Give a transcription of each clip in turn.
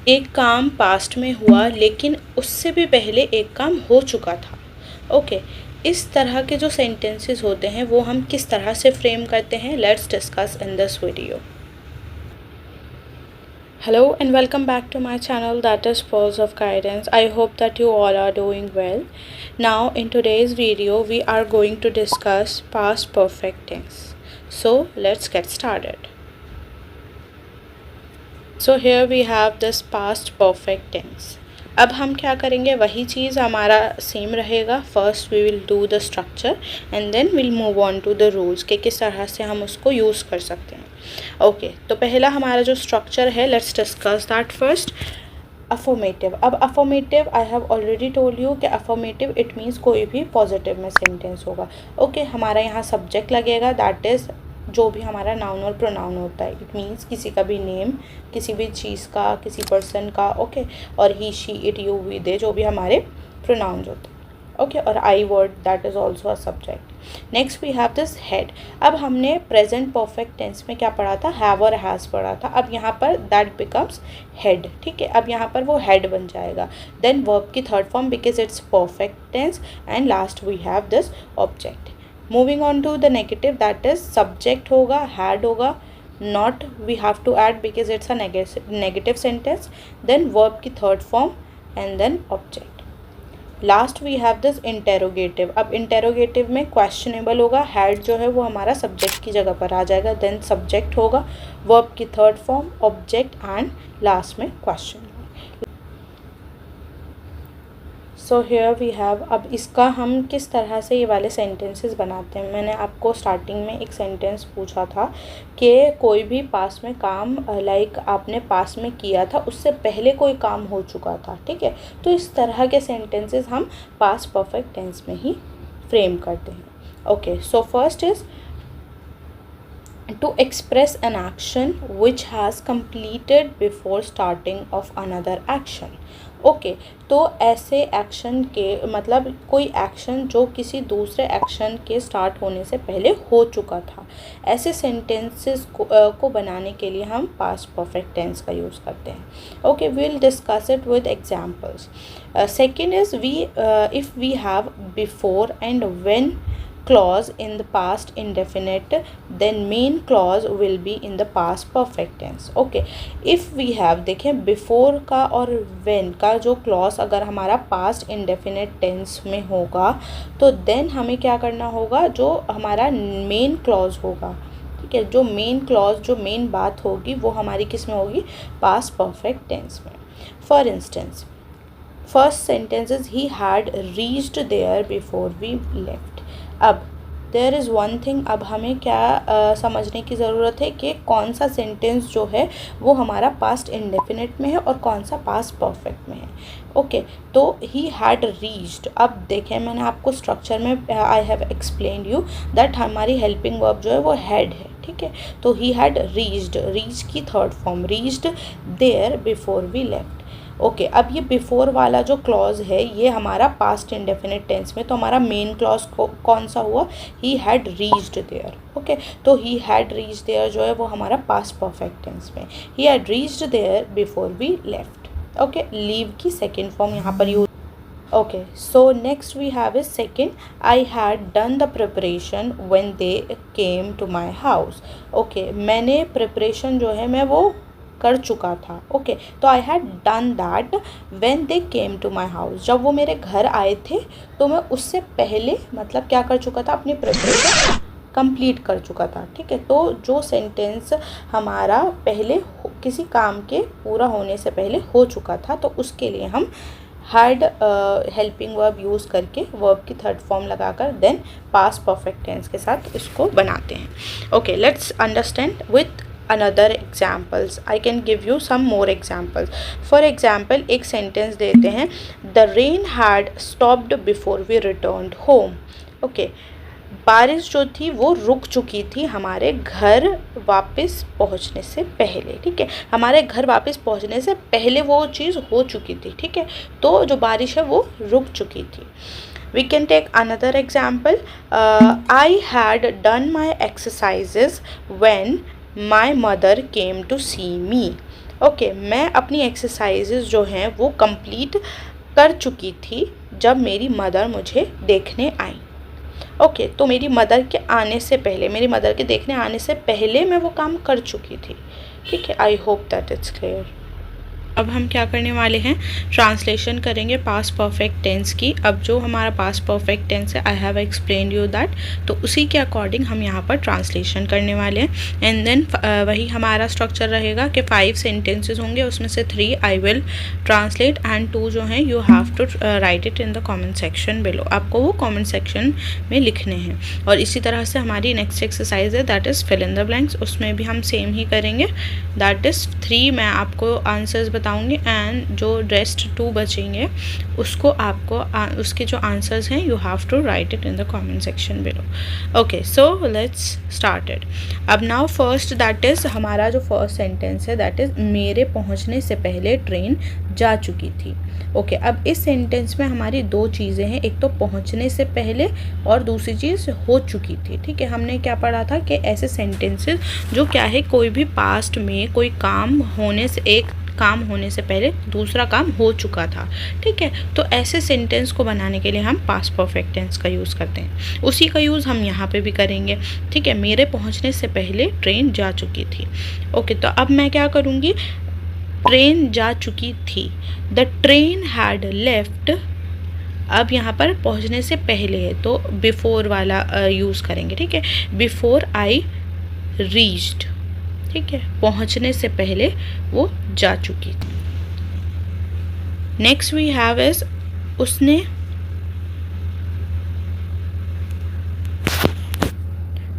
एक काम पास्ट में हुआ लेकिन उससे भी पहले एक काम हो चुका था। ओके, इस तरह के जो सेंटेंसेस होते हैं वो हम किस तरह से फ्रेम करते हैं, let's discuss in this video. Hello and welcome back to my channel, that is Pearls of Guidance. I hope that you all are doing well. Now in today's video we are going to discuss past perfect tense. So let's get started. So here we have this past perfect tense. अब हम क्या करेंगे, वही चीज़ हमारा same रहेगा. First we will do the structure and then will move on to the rules कि किस तरह से हम उसको यूज़ कर सकते हैं. ओके, तो पहला हमारा जो स्ट्रक्चर है, let's discuss that first. Affirmative. अब affirmative I have already told you कि अफर्मेटिव इट मीन्स कोई भी पॉजिटिव में सेंटेंस होगा. ओके, हमारा यहाँ सब्जेक्ट लगेगा, दैट इज़ जो भी हमारा नाउन और प्रोनाउन होता है. इट मीन्स किसी का भी नेम, किसी भी चीज़ का, किसी पर्सन का. ओके, और he, she, it, you, we, they, जो भी हमारे प्रोनाउंस होते हैं. ओके, और I word that is also a subject. Next we have this head. अब हमने प्रेजेंट परफेक्ट टेंस में क्या पढ़ा था, हैव और हैज़ पढ़ा था. अब यहाँ पर दैट बिकम्स हेड. ठीक है, अब यहाँ पर वो हेड बन जाएगा. देन वर्ब की third form because it's perfect tense and last we have this object. Moving on to the negative, that is subject होगा, हैड होगा, not we have to add because it's a negative sentence. Then verb की third form and then object. Last we have this interrogative. अब interrogative में questionable होगा, had जो है वो हमारा सब्जेक्ट की जगह पर आ जाएगा. देन सब्जेक्ट होगा, वर्ब की third form, object and last में question. So here we have. अब इसका हम किस तरह से ये वाले सेंटेंसेस बनाते हैं. मैंने आपको स्टार्टिंग में एक सेंटेंस पूछा था कि कोई भी पास में काम लाइक आपने पास में किया था, उससे पहले कोई काम हो चुका था. ठीक है, तो इस तरह के सेंटेंसेस हम पास्ट परफेक्ट टेंस में ही फ्रेम करते हैं. Okay, so first is to express an action which has completed before starting of another action. Okay, तो ऐसे एक्शन के मतलब कोई एक्शन जो किसी दूसरे एक्शन के स्टार्ट होने से पहले हो चुका था, ऐसे सेंटेंसेस को बनाने के लिए हम पास्ट परफेक्ट टेंस का यूज़ करते हैं. Okay, we will discuss it with examples. Second is we if we have before and when clause in the past indefinite, then main clause will be in the past perfect tense. Okay, if we have, देखिए before का और when का जो clause अगर हमारा past indefinite tense में होगा तो then हमें क्या करना होगा, जो हमारा main clause होगा. ठीक है, जो मेन क्लॉज, जो मेन बात होगी वो हमारी किस में होगी, पास्ट परफेक्ट टेंस में. For instance, first sentence is he had reached there before we left. अब देयर इज़ वन थिंग, अब हमें क्या समझने की ज़रूरत है कि कौन सा सेंटेंस जो है वो हमारा पास्ट इंडेफिनिट में है और कौन सा पास्ट परफेक्ट में है. ओके, तो ही हैड रीच्ड. अब देखें, मैंने आपको स्ट्रक्चर में I have explained you that हमारी हेल्पिंग वर्ब जो है वो हैड है. ठीक है, तो ही हैड रीच्ड, रीच की third form, reached there before we left. Okay, अब ये बिफोर वाला जो क्लॉज है ये हमारा पास्ट इंडेफिनिट टेंस में, तो हमारा मेन क्लॉज कौन सा हुआ, he had reached there. Okay, तो ही हैड रीच्ड देयर जो है वो हमारा पास्ट परफेक्ट टेंस में, he had reached there before we left. Okay, leave की सेकेंड फॉर्म यहाँ पर use. Okay, so next we have is second, I had done the preparation when they came to my house. Okay, मैंने preparation जो है मैं वो कर चुका था. ओके, तो I had done that when they came to my house. जब वो मेरे घर आए थे तो मैं उससे पहले मतलब क्या कर चुका था, अपनी प्रिपरेशन कंप्लीट कर चुका था. ठीक है, तो जो सेंटेंस हमारा पहले किसी काम के पूरा होने से पहले हो चुका था तो उसके लिए हम हैड हेल्पिंग वर्ब यूज़ करके वर्ब की थर्ड फॉर्म लगाकर देन पास्ट परफेक्ट टेंस के साथ इसको बनाते हैं. Okay, let's understand with another examples. I can give you some more examples. For example, एक sentence देते हैं, the rain had stopped before we returned home. Okay, बारिश जो थी वो रुक चुकी थी हमारे घर वापस पहुंचने से पहले. ठीक है, हमारे घर वापस पहुंचने से पहले वो चीज़ हो चुकी थी. ठीक है, तो जो बारिश है वो रुक चुकी थी. We can take another example. I had done my exercises when my mother came to see me. Okay, मैं अपनी एक्सरसाइजेज जो हैं वो कंप्लीट कर चुकी थी जब मेरी मदर मुझे देखने आई। ओके, तो मेरी मदर के आने से पहले, मेरी मदर के देखने आने से पहले मैं वो काम कर चुकी थी। ठीक है, I hope that it's clear. अब हम क्या करने वाले हैं, ट्रांसलेशन करेंगे पास्ट परफेक्ट टेंस की। अब जो हमारा पास्ट परफेक्ट टेंस है, I have explain you that, तो उसी के अकॉर्डिंग हम यहाँ पर ट्रांसलेशन करने वाले हैं। एंड देन वही हमारा स्ट्रक्चर रहेगा कि 5 सेंटेंसेस होंगे, उसमें से 3 आई विल ट्रांसलेट एंड 2 जो हैं you have to write it in the comment section below. आपको वो कॉमेंट सेक्शन में लिखने हैं। और इसी तरह से हमारी नेक्स्ट एक्सरसाइज है that is fill in the blanks, उसमें भी हम सेम ही करेंगे। दैट इज़ 3 मैं आपको आंसर्स बताऊंगी एंड जो रेस्ट 2 बचेंगे उसको आपको उसके जो आंसर्स हैं you have to write it in the comment section below. Okay, so let's start it. अब नाउ फर्स्ट दैट इज़ हमारा जो फर्स्ट सेंटेंस है दैट इज़ मेरे पहुंचने से पहले ट्रेन जा चुकी थी। ओके, अब इस सेंटेंस में हमारी 2 चीज़ें हैं, एक तो पहुंचने से पहले और दूसरी चीज़ हो चुकी थी। ठीक है, हमने क्या पढ़ा था कि ऐसे सेंटेंसेस जो क्या है, कोई भी पास्ट में कोई काम होने से, एक काम होने से पहले दूसरा काम हो चुका था। ठीक है, तो ऐसे सेंटेंस को बनाने के लिए हम पास्ट परफेक्ट टेंस का यूज़ करते हैं। उसी का यूज़ हम यहाँ पे भी करेंगे। ठीक है, मेरे पहुँचने से पहले ट्रेन जा चुकी थी। ओके, तो अब मैं क्या करूँगी, ट्रेन जा चुकी थी, द ट्रेन हैड लेफ्ट। अब यहाँ पर पहुँचने से पहले है तो बिफोर वाला यूज़ करेंगे। ठीक है, बिफोर आई रीच्ड। ठीक है, पहुँचने से पहले वो जा चुकी थी। नेक्स्ट वी हैव इज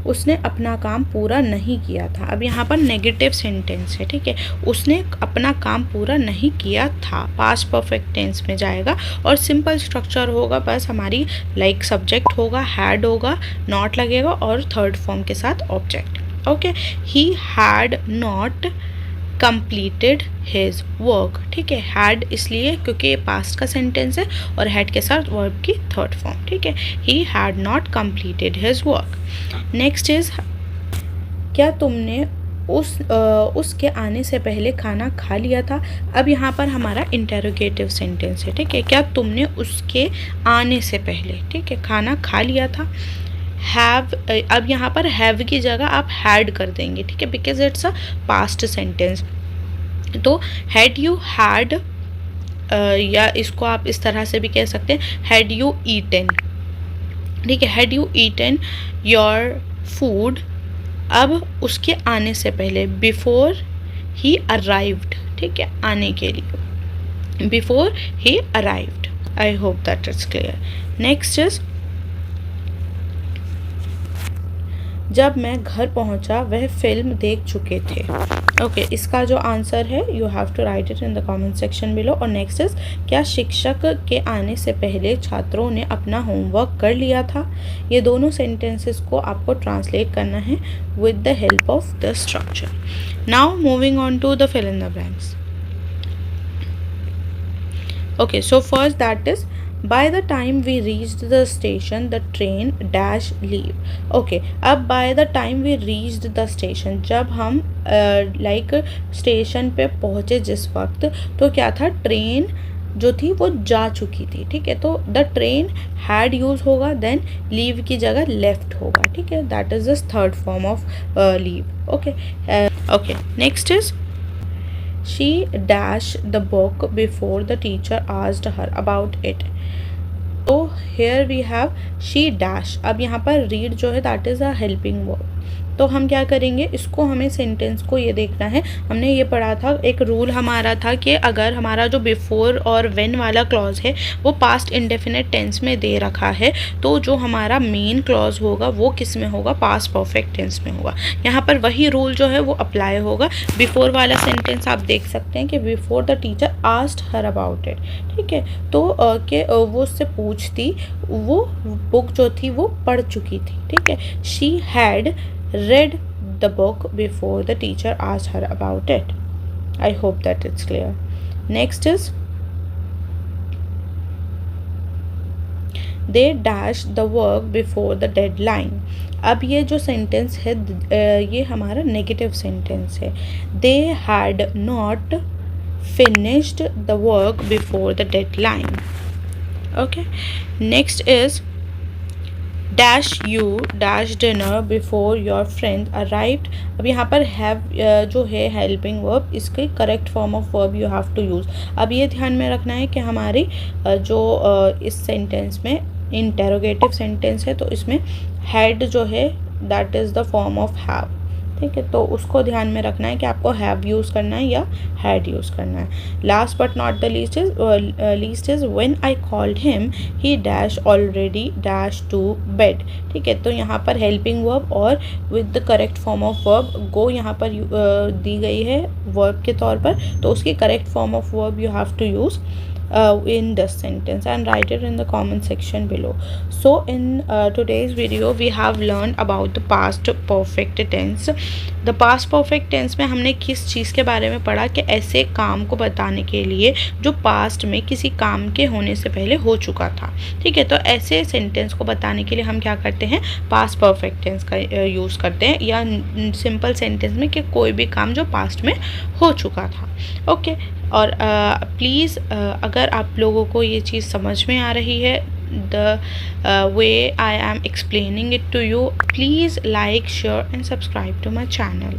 उसने अपना काम पूरा नहीं किया था। अब यहाँ पर नेगेटिव सेंटेंस है। ठीक है, उसने अपना काम पूरा नहीं किया था, पास्ट परफेक्ट टेंस में जाएगा और सिंपल स्ट्रक्चर होगा, बस हमारी लाइक सब्जेक्ट होगा, हैड होगा, नॉट लगेगा और थर्ड फॉर्म के साथ object. Okay, he had not completed his work. ठीक है, हैड इसलिए क्योंकि पास्ट का सेंटेंस है और हैड के साथ वर्ब की थर्ड फॉर्म। ठीक है, he had not completed his work. Next is, क्या तुमने उसके आने से पहले खाना खा लिया था। अब यहाँ पर हमारा इंटेरोगेटिव सेंटेंस है। ठीक है, क्या तुमने उसके आने से पहले, ठीक है, खाना खा लिया था। हैव, अब यहाँ पर हैव की जगह आप हैड कर देंगे। ठीक है, because it's a past sentence. तो हैड यू हैड, या इसको आप इस तरह से भी कह सकते हैं, हैड यू ईटन। ठीक है, had you eaten your food. अब उसके आने से पहले, बिफोर ही अराइव्ड। ठीक है, आने के लिए, before he arrived. I hope that is clear. Next is, जब मैं घर पहुंचा वह फिल्म देख चुके थे। ओके, इसका जो आंसर है you have to write it in the comment section below. और नेक्स्ट इज, क्या शिक्षक के आने से पहले छात्रों ने अपना होमवर्क कर लिया था। ये दोनों सेंटेंसेस को आपको ट्रांसलेट करना है with the help of the structure. Now moving on to the fill in the blanks. Okay, so first that is, by the time we reached the station the train dash leave। okay, अब by the time we reached the station, जब हम like station पे पहुँचे जिस वक्त, तो क्या था, ट्रेन जो थी वो जा चुकी थी। ठीक है, तो द ट्रेन हैड यूज़ होगा, देन लीव की जगह लेफ्ट होगा। ठीक है, that is the third form of leave. Okay, okay, next is, she dashed the book before the teacher asked her about it। तो here we have she dash। अब यहाँ पर read जो है that is a helping verb। तो हम क्या करेंगे, इसको हमें सेंटेंस को ये देखना है। हमने ये पढ़ा था, एक रूल हमारा था कि अगर हमारा जो बिफोर और व्हेन वाला क्लॉज है वो पास्ट इंडेफिनिट टेंस में दे रखा है, तो जो हमारा मेन क्लॉज होगा वो किस में होगा, पास्ट परफेक्ट टेंस में होगा। यहाँ पर वही रूल जो है वो अप्लाई होगा। बिफोर वाला सेंटेंस आप देख सकते हैं कि before the teacher asked her about it. ठीक है, तो कि वो उससे पूछती, वो बुक जो थी वो पढ़ चुकी थी। ठीक है, she had read the book before the teacher asked her about it। I hope that it's clear। Next is, they dash the work before the deadline. अब ये जो सेंटेंस है ये हमारा नेगेटिव सेंटेंस है। They had not finished the work before the deadline. Okay, next is dash you dash dinner before your friend arrived। अब यहाँ पर have जो है हेल्पिंग वर्ब, इसके correct form of verb you have to use. अब ये ध्यान में रखना है कि हमारी जो इस सेंटेंस में इंटेरोगेटिव सेंटेंस है, तो इसमें हैड जो है that is the form of have. ठीक है, तो उसको ध्यान में रखना है कि आपको हैव यूज़ करना है या हैड यूज़ करना है। Last but not the least is when I called him he dash already dash to bed. ठीक है, तो यहाँ पर हेल्पिंग वर्ब और with the correct form of verb go यहाँ पर दी गई है वर्ब के तौर पर, तो उसकी correct form of verb you have to use in this sentence and write it in the comment section below. So in today's video we have learned about the past perfect tense. The past perfect tense में हमने किस चीज़ के बारे में पढ़ा कि ऐसे काम को बताने के लिए जो पास्ट में किसी काम के होने से पहले हो चुका था। ठीक है, तो ऐसे सेंटेंस को बताने के लिए हम क्या करते हैं, पास्ट परफेक्ट टेंस का यूज़ करते हैं, या सिंपल सेंटेंस में कि कोई भी काम जो पास्ट में हो चुका था। ओके, और प्लीज़ अगर आप लोगों को ये चीज़ समझ में आ रही है, the way I am explaining it to you, please like, share and subscribe to my channel.